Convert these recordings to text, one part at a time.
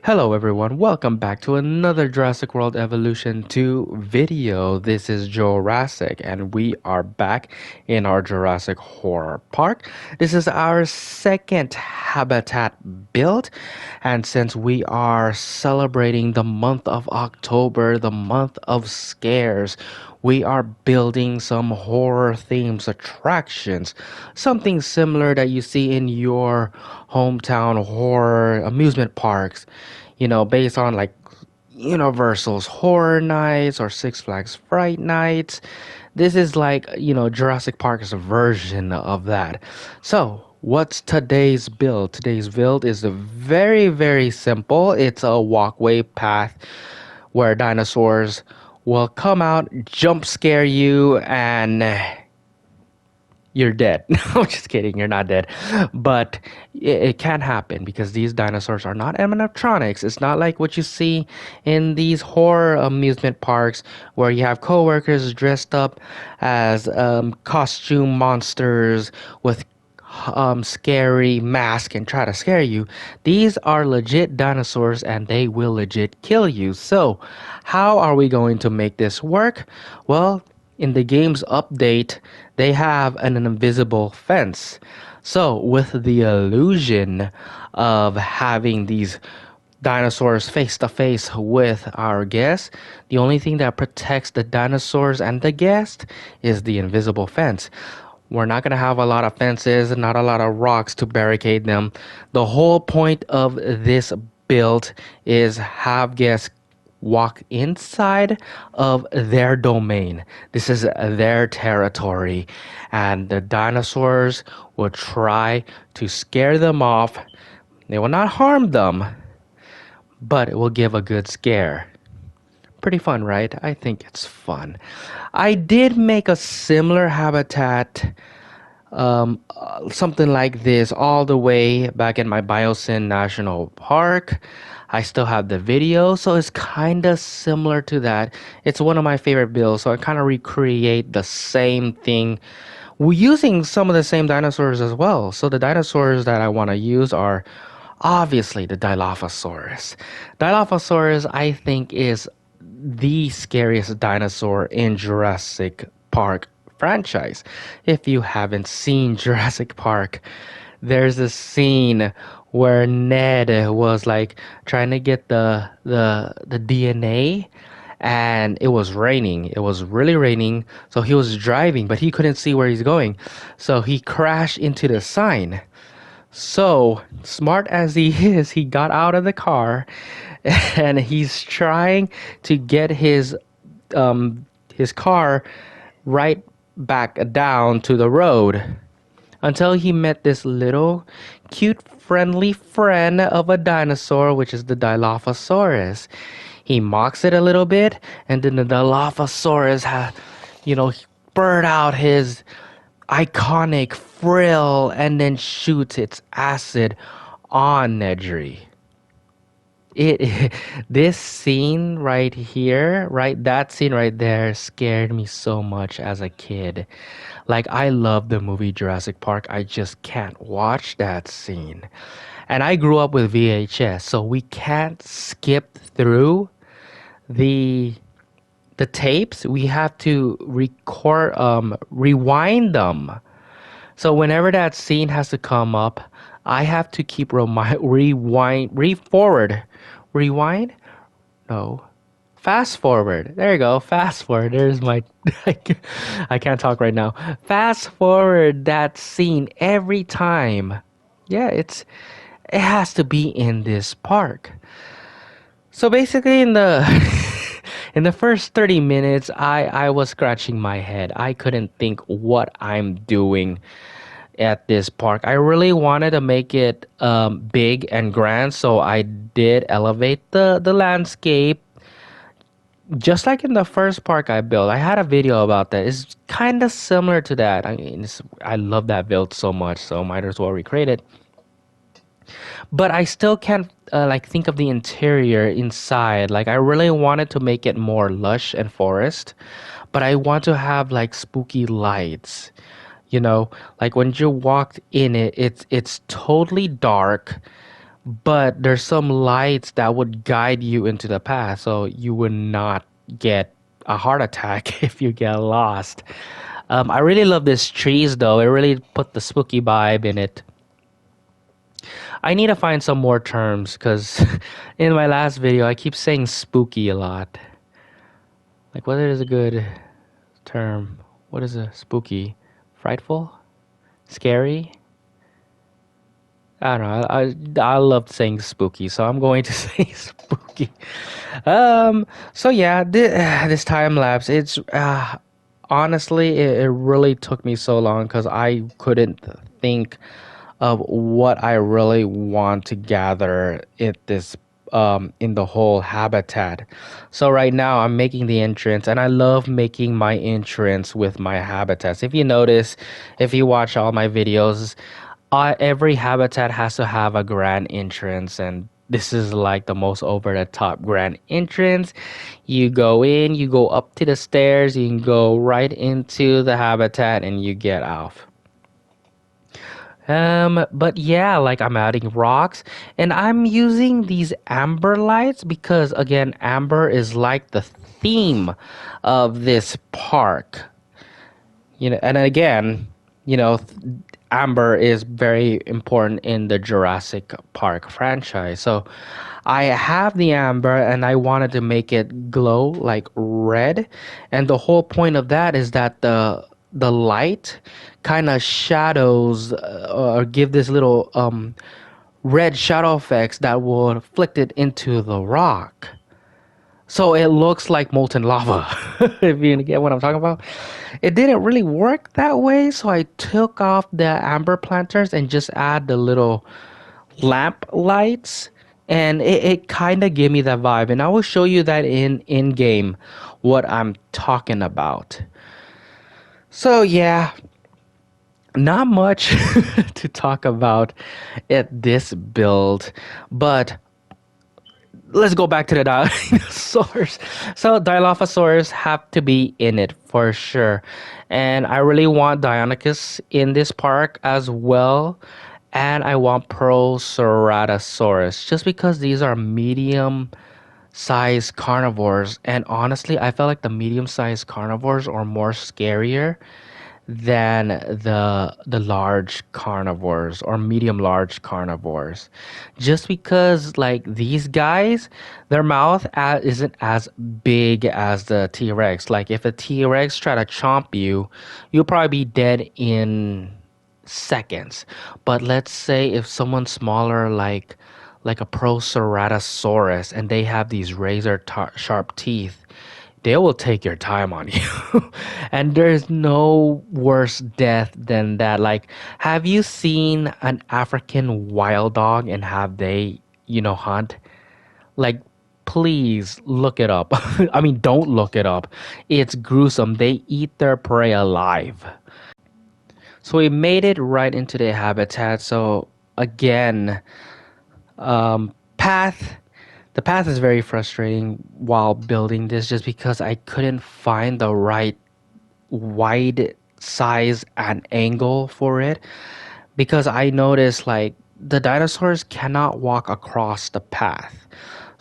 Hello everyone, welcome back to another Jurassic World Evolution 2 video. This is Jurassic and we are back in our Jurassic Horror Park. This is our second habitat build, and since we are celebrating the month of October, the month of scares, we are building some horror themes attractions, something similar that you see in your hometown horror amusement parks, based on like Universal's Horror Nights or Six Flags Fright Nights. This is like, Jurassic Park's version of that. So, what's today's build? Today's build is very, very simple. It's a walkway path where dinosaurs will come out, jump scare you, and you're dead. No, I'm just kidding. You're not dead. But it can happen because these dinosaurs are not animatronics. It's not like what you see in these horror amusement parks where you have coworkers dressed up as costume monsters with scary mask and try to scare you. These are legit dinosaurs and they will legit kill you. So, how are we going to make this work? Well, in the game's update, they have an invisible fence. So, with the illusion of having these dinosaurs face to face with our guest, the only thing that protects the dinosaurs and the guest is the invisible fence. We're not going to have a lot of fences, not a lot of rocks to barricade them. The whole point of this build is have guests walk inside of their domain. This is their territory, and the dinosaurs will try to scare them off. They will not harm them, but it will give a good scare. Pretty fun, right? I think it's fun. I did make a similar habitat, something like this, all the way back in my Biosyn National Park. I still have the video, so it's kind of similar to that. It's one of my favorite builds, so I kind of recreate the same thing. We're using some of the same dinosaurs as well. So the dinosaurs that I want to use are obviously the Dilophosaurus. Dilophosaurus, I think, is the scariest dinosaur in Jurassic Park franchise. If you haven't seen Jurassic Park, there's a scene where Ned was like trying to get the DNA, and it was raining. It was really raining, so he was driving, but he couldn't see where he's going. So he crashed into the sign. So smart as he is, he got out of the car and he's trying to get his car right back down to the road until he met this little cute friendly friend of a dinosaur, which is the Dilophosaurus. He mocks it a little bit, and then the Dilophosaurus spurred out his iconic frill and then shoots its acid on Nedry. This scene right here, right, that scene right there scared me so much as a kid. Like, I love the movie Jurassic Park. I just can't watch that scene. And I grew up with VHS, so we can't skip through the tapes. We have to rewind them. So whenever that scene has to come up, I have to keep rewind? No. Fast forward. There you go. Fast forward. There's my I can't talk right now. Fast forward that scene every time. Yeah, it has to be in this park. So basically in the in the first 30 minutes, I was scratching my head. I couldn't think what I'm doing at this park. I really wanted to make it big and grand, so I did elevate the landscape. Just like in the first park I built. I had a video about that. It's kind of similar to that. I mean, I love that build so much, so might as well recreate it. But I still can't think of the interior inside. Like, I really wanted to make it more lush and forest, but I want to have like spooky lights. Like when you walked in it's totally dark, but there's some lights that would guide you into the path, so you would not get a heart attack if you get lost. I really love these trees though. It really put the spooky vibe in it. I need to find some more terms because in my last video I keep saying spooky a lot. Like, what is a good term? What is a spooky? Frightful? Scary? I don't know. I love saying spooky, so I'm going to say spooky. So yeah, this time lapse. It's honestly, it really took me so long because I couldn't think of what I really want to gather in the whole habitat. So right now I'm making the entrance and I love making my entrance with my habitats. If you notice, if you watch all my videos, every habitat has to have a grand entrance, and this is like the most over the top grand entrance. You go in, you go up to the stairs, you can go right into the habitat and you get off. But yeah, like I'm adding rocks and I'm using these amber lights because again, amber is like the theme of this park. And again, you know, amber is very important in the Jurassic Park franchise. So I have the amber and I wanted to make it glow like red. And the whole point of that is that the light kind of shadows or give this little red shadow effects that will reflect it into the rock. So it looks like molten lava, if you get what I'm talking about. It didn't really work that way, so I took off the amber planters and just add the little lamp lights, and it kind of gave me that vibe. And I will show you that in game what I'm talking about. So yeah, not much to talk about at this build, but let's go back to the dinosaurs. So Dilophosaurus have to be in it for sure. And I really want Deinonychus in this park as well. And I want Proceratosaurus just because these are medium sized carnivores. And honestly, I felt like the medium sized carnivores are more scarier than the large carnivores or medium large carnivores, just because like these guys, their mouth isn't as big as the T-Rex. Like if a T-Rex try to chomp you, you'll probably be dead in seconds. But let's say if someone smaller like a Proceratosaurus and they have these razor sharp teeth, they will take your time on you. And there's no worse death than that. Like, have you seen an African wild dog and have they, hunt? Like, please look it up. I mean, don't look it up. It's gruesome. They eat their prey alive. So we made it right into the habitat. So again, path. The path is very frustrating while building this just because I couldn't find the right wide size and angle for it, because I noticed like the dinosaurs cannot walk across the path,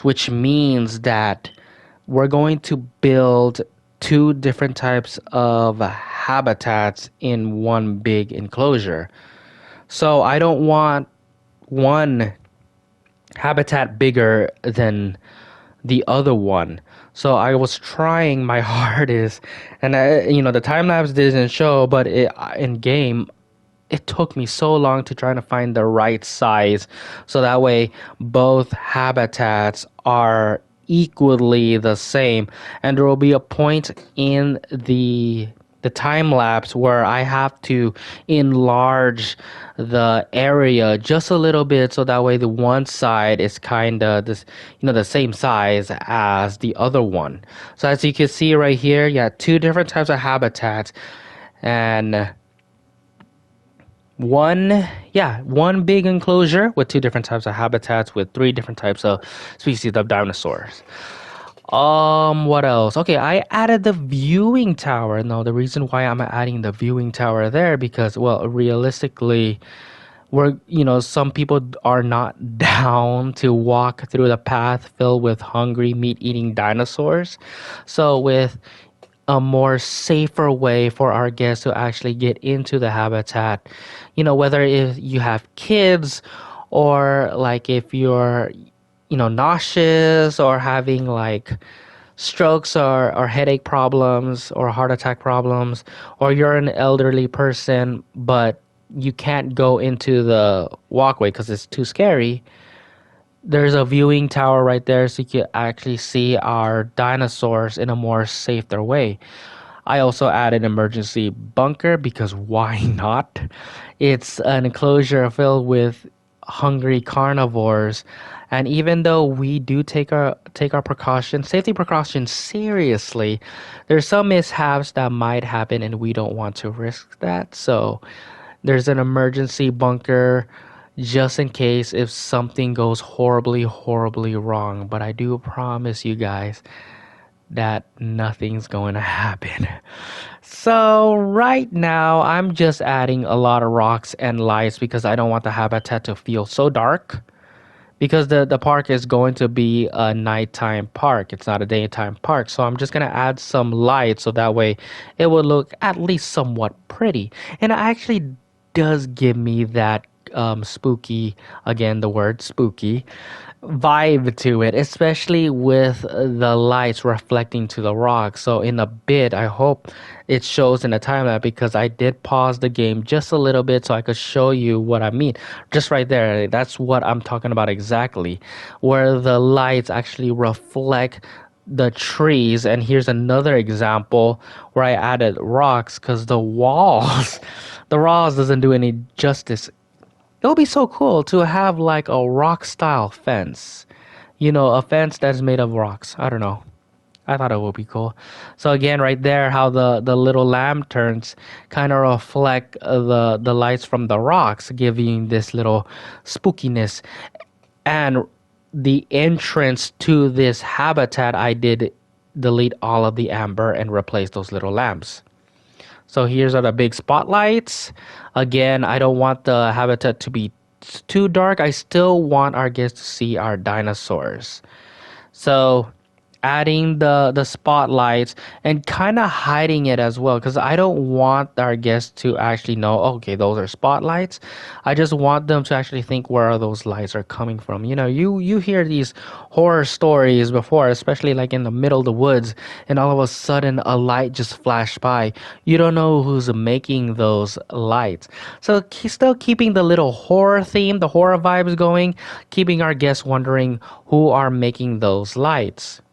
which means that we're going to build two different types of habitats in one big enclosure. So I don't want one habitat bigger than the other one. So I was trying my hardest, and the time lapse didn't show, but in game, it took me so long to try to find the right size, so that way both habitats are equally the same, and there will be a point in the time lapse where I have to enlarge the area just a little bit so that way the one side is kind of this, the same size as the other one. So as you can see right here, yeah, two different types of habitats, and one big enclosure with two different types of habitats with three different types of species of dinosaurs. What else? Okay, I added the viewing tower. Now, the reason why I'm adding the viewing tower there because, well, realistically, where some people are not down to walk through the path filled with hungry meat eating dinosaurs. So with a more safer way for our guests to actually get into the habitat, whether if you have kids, or like if you're nauseous or having like strokes or headache problems or heart attack problems, or you're an elderly person but you can't go into the walkway because it's too scary. There's a viewing tower right there so you can actually see our dinosaurs in a more safer way. I also added emergency bunker because why not? It's an enclosure filled with hungry carnivores, and even though we do take our precautions, safety precautions seriously, there's some mishaps that might happen and we don't want to risk that. So there's an emergency bunker just in case if something goes horribly, horribly wrong. But I do promise you guys that nothing's going to happen. So right now I'm just adding a lot of rocks and lights because I don't want the habitat to feel so dark, because the park is going to be a nighttime park. It's not a daytime park. So I'm just going to add some light so that way it will look at least somewhat pretty. And it actually does give me that spooky, again, the word spooky, vibe to it, especially with the lights reflecting to the rock. So in a bit, I hope it shows in the time lapse, because I did pause the game just a little bit so I could show you what I mean. Just right there, that's what I'm talking about exactly, where the lights actually reflect the trees. And here's another example where I added rocks because the walls, the walls doesn't do any justice. It would be so cool to have like a rock style fence. A fence that's made of rocks. I don't know. I thought it would be cool. So again, right there, how the little lanterns kind of reflect the lights from the rocks, giving this little spookiness. And the entrance to this habitat, I did delete all of the amber and replace those little lamps. So here's are the big spotlights. Again, I don't want the habitat to be too dark. I still want our guests to see our dinosaurs. So adding the spotlights and kind of hiding it as well, because I don't want our guests to actually know, okay, those are spotlights. I just want them to actually think where are those lights are coming from. You hear these horror stories before, especially like in the middle of the woods, and all of a sudden a light just flashed by. You don't know who's making those lights. So still keeping the little horror theme, the horror vibes going, keeping our guests wondering who are making those lights.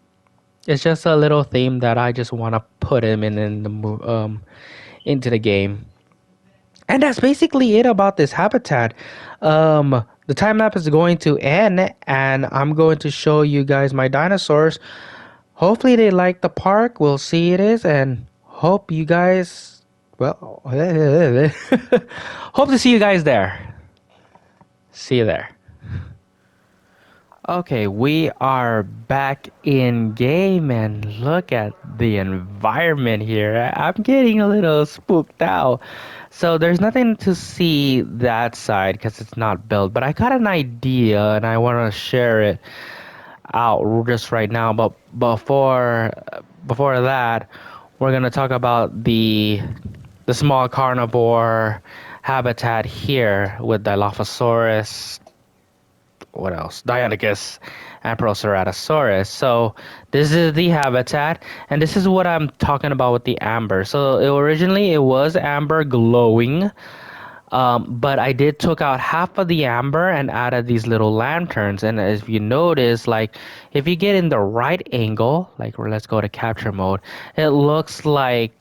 It's just a little theme that I just want to put him in into the game. And that's basically it about this habitat. The time lapse is going to end, and I'm going to show you guys my dinosaurs. Hopefully they like the park. We'll see it is, and hope you guys, well, hope to see you guys there. See you there. Okay, we are back in game, and look at the environment here. I'm getting a little spooked out. So there's nothing to see that side because it's not built, but I got an idea and I want to share it out just right now. But before that, we're going to talk about the small carnivore habitat here with Dilophosaurus, what else? Deinonychus and Proceratosaurus. So this is the habitat, and this is what I'm talking about with the amber. So originally it was amber glowing, but I did took out half of the amber and added these little lanterns. And if you notice, like if you get in the right angle, like let's go to capture mode, it looks like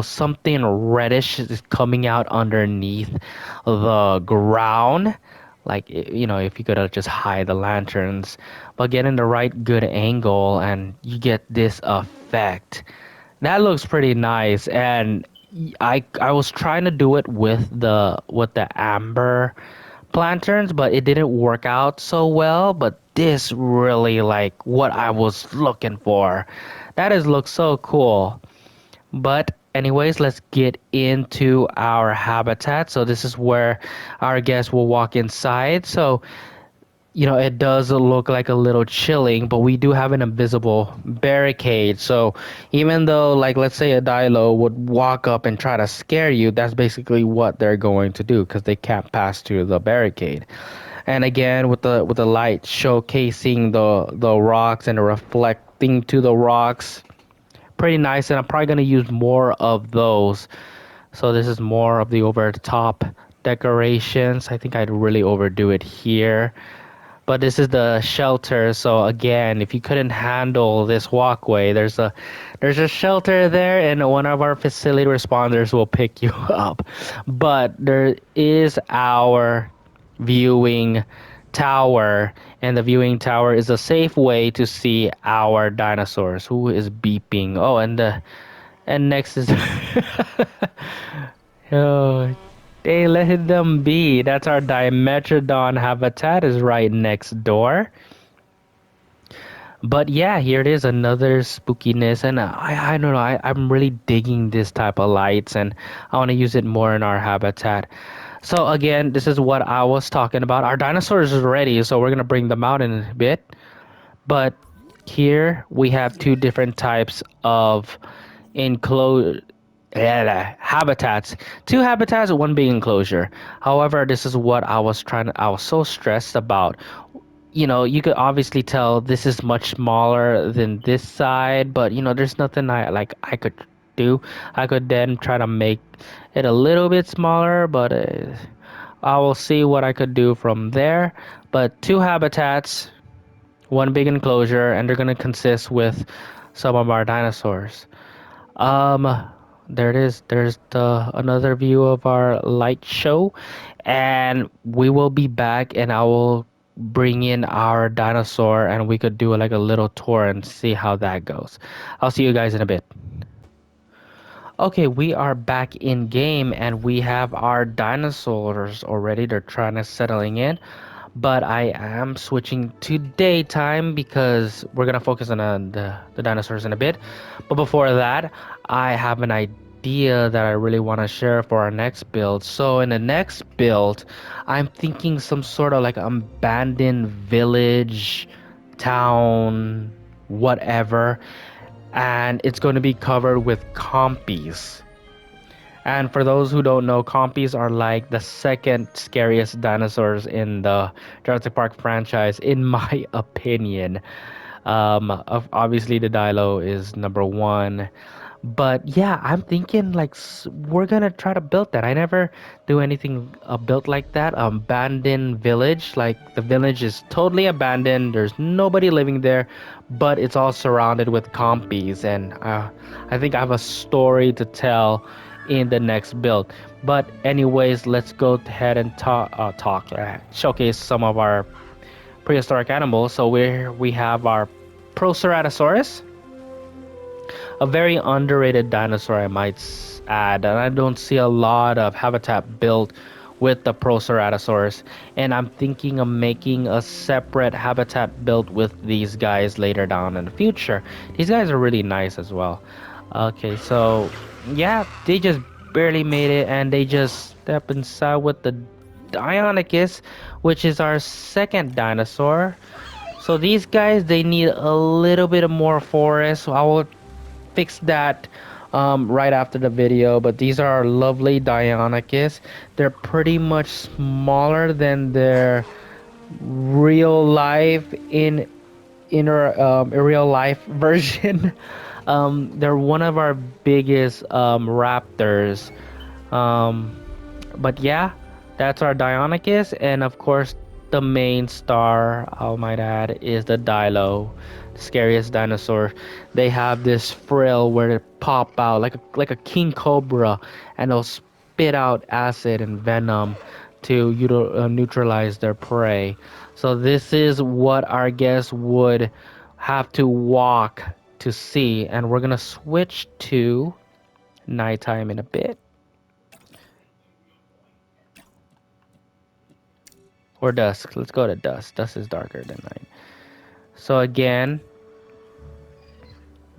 something reddish is coming out underneath the ground, like if you could just hide the lanterns, but get in the right good angle and you get this effect that looks pretty nice. And I was trying to do it with the amber lanterns, but it didn't work out so well. But this really like what I was looking for. That is looks so cool. But Anyways, let's get into our habitat. So this is where our guest will walk inside. So it does look like a little chilling, but we do have an invisible barricade. So even though, like, let's say a Dilo would walk up and try to scare you, that's basically what they're going to do because they can't pass through the barricade. And again, with the light showcasing the rocks and reflecting to the rocks, pretty nice. And I'm probably gonna use more of those. So this is more of the over the top decorations. I think I'd really overdo it here. But this is the shelter. So again, if you couldn't handle this walkway, there's a shelter there, and one of our facility responders will pick you up. But there is our viewing tower, and the viewing tower is a safe way to see our dinosaurs. Who is beeping? Oh, and next is oh, they let them be. That's our Dimetrodon habitat is right next door. But yeah, here it is, another spookiness, and I don't know. I'm really digging this type of lights, and I want to use it more in our habitat. So again, this is what I was talking about. Our dinosaurs is ready, so we're gonna bring them out in a bit. But here we have two different types of enclosed habitats. Two habitats, one being enclosure. However, this is what I was so stressed about. You could obviously tell this is much smaller than this side, but there's nothing I could do. I could then try to make it a little bit smaller, but I will see what I could do from there. But two habitats, one big enclosure, and they're gonna consist with some of our dinosaurs. Um, there it is. There's the another view of our light show, and we will be back, and I will bring in our dinosaur, and we could do like a little tour and see how that goes. I'll see you guys in a bit. Okay, we are back in game, and we have our dinosaurs already. They're trying to settling in, but I am switching to daytime because we're gonna focus on the dinosaurs in a bit. But before that, I have an idea that I really want to share for our next build. So in the next build, I'm thinking some sort of like abandoned village, town, whatever, and it's going to be covered with compies. And for those who don't know, compies are like the second scariest dinosaurs in the Jurassic Park franchise, in my opinion. Obviously, the Dilo is number one. But yeah, I'm thinking like we're gonna try to build that. I never do anything built like that. Abandoned village, like the village is totally abandoned. There's nobody living there, but it's all surrounded with compies, and I think I have a story to tell in the next build. But anyways, let's go ahead and showcase some of our prehistoric animals. So we have our Proceratosaurus, a very underrated dinosaur, I might add, and I don't see a lot of habitat built with the Proceratosaurus, and I'm thinking of making a separate habitat built with these guys later down in the future. These guys are really nice as well. Okay, so yeah, they just barely made it, and they just step inside with the Deinonychus, which is our second dinosaur. So these guys, they need a little bit of more forest. So I will fix that right after the video. But these are our lovely Deinonychus. They're pretty much smaller than their real life in real life version. They're one of our biggest raptors. Um, but yeah, that's our Deinonychus, and of course, the main star, I might add, is the Dilo, the scariest dinosaur. They have this frill where they pop out like a king cobra, and they'll spit out acid and venom to neutralize their prey. So this is what our guests would have to walk to see, and we're gonna switch to nighttime in a bit. Or dusk. Let's go to dusk. Dusk is darker than night. So again,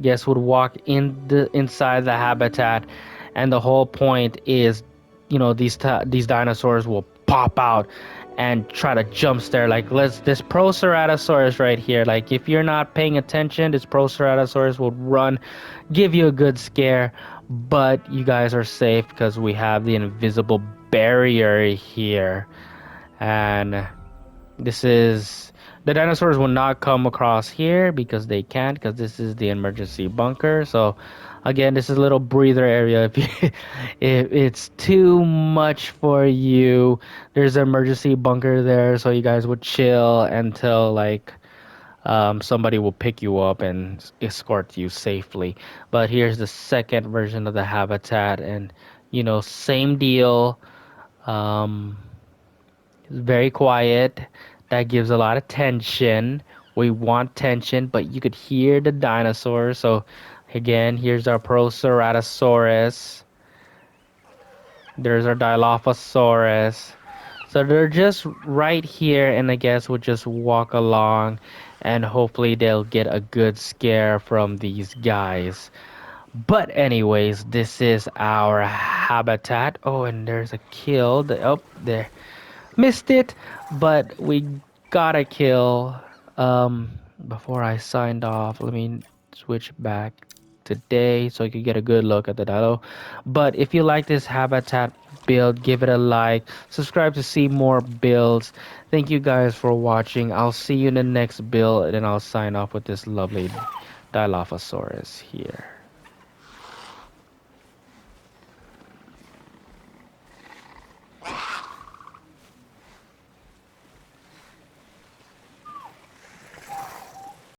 guess would walk inside the habitat, and the whole point is, these dinosaurs will pop out and try to jump scare. Like, this Proceratosaurus right here. Like, if you're not paying attention, this Proceratosaurus will run, give you a good scare, but you guys are safe because we have the invisible barrier here. And this is the dinosaurs will not come across here because they can't, because this is the emergency bunker. So again, this is a little breather area. If if it's too much for you, there's an emergency bunker there, so you guys would chill until like somebody will pick you up and escort you safely. But here's the second version of the habitat, and same deal. Um, it's very quiet. That gives a lot of tension. We want tension, but you could hear the dinosaurs. So again, here's our Proceratosaurus. There's our Dilophosaurus. So they're just right here, and I guess we'll just walk along, and hopefully they'll get a good scare from these guys. But anyways, this is our habitat. Oh, and there's a kill. Oh, there. Missed it, but we got a kill. Before I signed off, let me switch back today so you can get a good look at the dino. But if you like this habitat build, give it a like, subscribe to see more builds. Thank you guys for watching. I'll see you in the next build, and then I'll sign off with this lovely Dilophosaurus here.